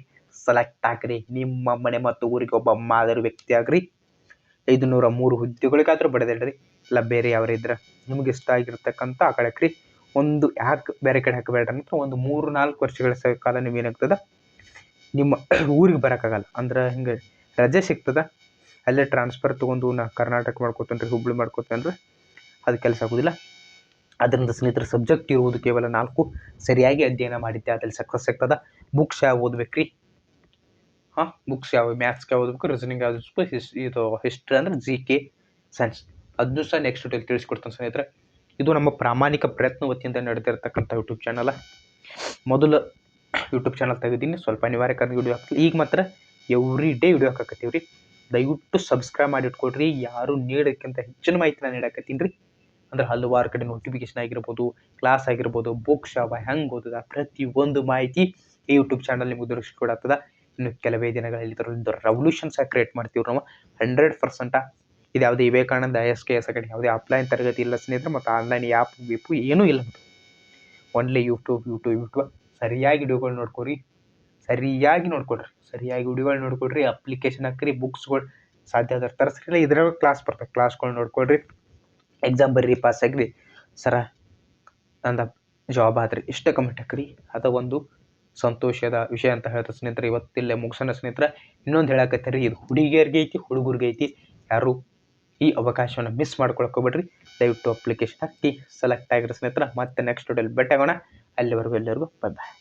ಸೆಲೆಕ್ಟ್ ಹಾಕ್ರಿ. ನಿಮ್ಮ ಮನೆ ಮತ್ತು ಊರಿಗೆ ಒಬ್ಬ ಮಾದರಿ ವ್ಯಕ್ತಿ ಆಗ್ರಿ. 503 ಹುದ್ದೆಗಳಿಗಾದ್ರೂ ಬಡದೇಳ್ರಿ. ಇಲ್ಲ ಬೇರೆ ಯಾವ್ಯಾರ ಇದ್ರೆ ನಿಮ್ಗೆ ಇಷ್ಟ ಆಗಿರ್ತಕ್ಕಂಥ ಆ ಕಡೆ ಹಾಕ್ರಿ. ಒಂದು ಯಾಕೆ ಬೇರೆ ಕಡೆ ಹಾಕಬೇಡ್ರಿ ಅಂತ ಒಂದು 3-4 ವರ್ಷಗಳ ಕಾಲ ನೀವು ಏನಾಗ್ತದೆ ನಿಮ್ಮ ಊರಿಗೆ ಬರೋಕ್ಕಾಗಲ್ಲ. ಅಂದ್ರೆ ಹಿಂಗೆ ರಜೆ ಸಿಗ್ತದೆ, ಅಲ್ಲೇ ಟ್ರಾನ್ಸ್ಫರ್ ತೊಗೊಂಡು ನಾ ಕರ್ನಾಟಕ ಮಾಡ್ಕೋತೇನೆ ರೀ, ಹುಬ್ಬಳ್ಳಿ ಮಾಡ್ಕೋತೇನೆ ರೀ, ಅದು ಕೆಲಸ ಆಗೋದಿಲ್ಲ. ಅದರಿಂದ ಸ್ನೇಹಿತರೆ ಸಬ್ಜೆಕ್ಟ್ ಇರುವುದು ಕೇವಲ 4. ಸರಿಯಾಗಿ ಅಧ್ಯಯನ ಮಾಡಿದ್ದೆ ಅದ್ರಲ್ಲಿ ಸಕ್ಸಸ್ ಆಗ್ತದೆ. ಬುಕ್ಸ್ ಯಾವ ಓದ್ಬೇಕ್ರಿ? ಬುಕ್ಸ್ ಯಾವ? ಮ್ಯಾಥ್ಸ್ಗೆ ಯಾವ ಓದ್ಬೇಕು, ರೀಸನಿಂಗ್ ಯಾವ್ದು, ಇದು ಹಿಸ್ಟ್ರಿ ಅಂದ್ರೆ GK ಸೈನ್ಸ್, ಅದನ್ನು ಸಹ ನೆಕ್ಸ್ಟ್ ಡೇಲಿ ತಿಳಿಸ್ಕೊಡ್ತಾನೆ ಸ್ನೇಹಿತರೆ. ಇದು ನಮ್ಮ ಪ್ರಾಮಾಣಿಕ ಪ್ರಯತ್ನ ವತಿಯಿಂದ ನಡೆದಿರ್ತಕ್ಕಂಥ ಯೂಟ್ಯೂಬ್ ಚಾನಲ್. ಮೊದಲು ಯೂಟ್ಯೂಬ್ ಚಾನಲ್ ತೆಗೆದೀನಿ, ಸ್ವಲ್ಪ ಅನಿವಾರ್ಯ ಕಾರಣ ವಿಡಿಯೋ ಹಾಕ್ತೀವಿ. ಈಗ ಮಾತ್ರ ಎವ್ರಿ ಡೇ ವಿಡಿಯೋ ಹಾಕಕತ್ತೀವಿ ರೀ. ದಯವಿಟ್ಟು ಸಬ್ಸ್ಕ್ರೈಬ್ ಮಾಡಿ ಇಟ್ಕೊಡ್ರಿ. ಯಾರು ನೀಡೋಕ್ಕಿಂತ ಹೆಚ್ಚಿನ ಮಾಹಿತಿ ನಾನು ನೀಡಕತ್ತೀನಿ ರೀ. ಅಂದ್ರೆ ಹಲವಾರು ಕಡೆ ನೋಟಿಫಿಕೇಶನ್ ಆಗಿರ್ಬೋದು, ಕ್ಲಾಸ್ ಆಗಿರ್ಬೋದು, ಬುಕ್ಸ್ ಯಾವ ಹೆಂಗೆ ಓದೋದ, ಪ್ರತಿಯೊಂದು ಮಾಹಿತಿ ಈ ಯೂಟ್ಯೂಬ್ ಚಾನಲ್ ನಿಮಗೆ ದೊರಕಿಸ್ಕೊಡತ್ತದ. ಇನ್ನು ಕೆಲವೇ ದಿನಗಳಲ್ಲಿ ಇದರೊಂದು ರೆವಲ್ಯೂಷನ್ ಸಹ ಕ್ರಿಯೇಟ್ ಮಾಡ್ತೀವಿ ನಾವು 100%. ಇದು ಯಾವುದೇ ವಿವೇಕಾನಂದ ISKS ಅಕಾಡೆಮಿ ಯಾವುದೇ ಆಫ್ಲೈನ್ ತರಗತಿ ಇಲ್ಲ ಸ್ನೇಹಿತರೆ, ಮತ್ತು ಆನ್ಲೈನ್ ಆ್ಯಪ್ ಗಿಪ್ಪು ಏನೂ ಇಲ್ಲ. ಓನ್ಲಿ ಯೂಟ್ಯೂಬ್ ಸರಿಯಾಗಿ ವಿಡಿಯೋಗಳು ನೋಡ್ಕೊರಿ, ಸರಿಯಾಗಿ ವಿಡಿಯೋಗಳು ನೋಡ್ಕೊಡ್ರಿ, ಅಪ್ಲಿಕೇಶನ್ ಹಾಕ್ರಿ, ಬುಕ್ಸ್ಗಳು ಸಾಧ್ಯ ಆದ್ರೆ ತರಿಸ್ರಿ, ಇದ್ರಾಗ ಕ್ಲಾಸ್ ಬರ್ತವೆ, ಕ್ಲಾಸ್ಗಳು ನೋಡ್ಕೊಳ್ರಿ, ಎಕ್ಸಾಮ್ ಬರ್ರಿ, ಪಾಸ್ ಆಗ್ರಿ, ಸರ ಅಂದ ಜಾಬ್ ಆದ್ರಿ, ಇಷ್ಟ ಕಮೆಂಟ್ ಹಾಕ್ರಿ. ಅದು ಒಂದು ಸಂತೋಷದ ವಿಷಯ ಅಂತ ಹೇಳ್ತಾರೆ ಸ್ನೇಹಿತರೆ. ಇವತ್ತಿಲ್ಲೇ ಮುಗಿಸೋಣ ಸ್ನೇಹಿತರೆ. ಇನ್ನೊಂದು ಹೇಳಕತ್ತೀರಿ, ಇದು ಹುಡುಗಿಯರಿಗೆ ಐತಿ, ಹುಡುಗರಿಗೆ ಐತಿ. ಯಾರು ಈ ಅವಕಾಶವನ್ನು ಮಿಸ್ ಮಾಡ್ಕೊಳಕ್ಕೆ ಹೋಗ್ಬೇಡ್ರಿ. ದಯವಿಟ್ಟು ಅಪ್ಲಿಕೇಶನ್ ಹಾಕಿ ಸೆಲೆಕ್ಟ್ ಆಗಿರೋ ಸ್ನೇಹಿತರೆ. ಮತ್ತೆ ನೆಕ್ಸ್ಟ್ ವಿಡಿಯೋಲಿ ಭೇಟಿ ಆಗೋಣ. ಅಲ್ಲಿವರೆಗೂ ಎಲ್ಲರಿಗೂ ಬಾಯ್ ಬಾಯ್.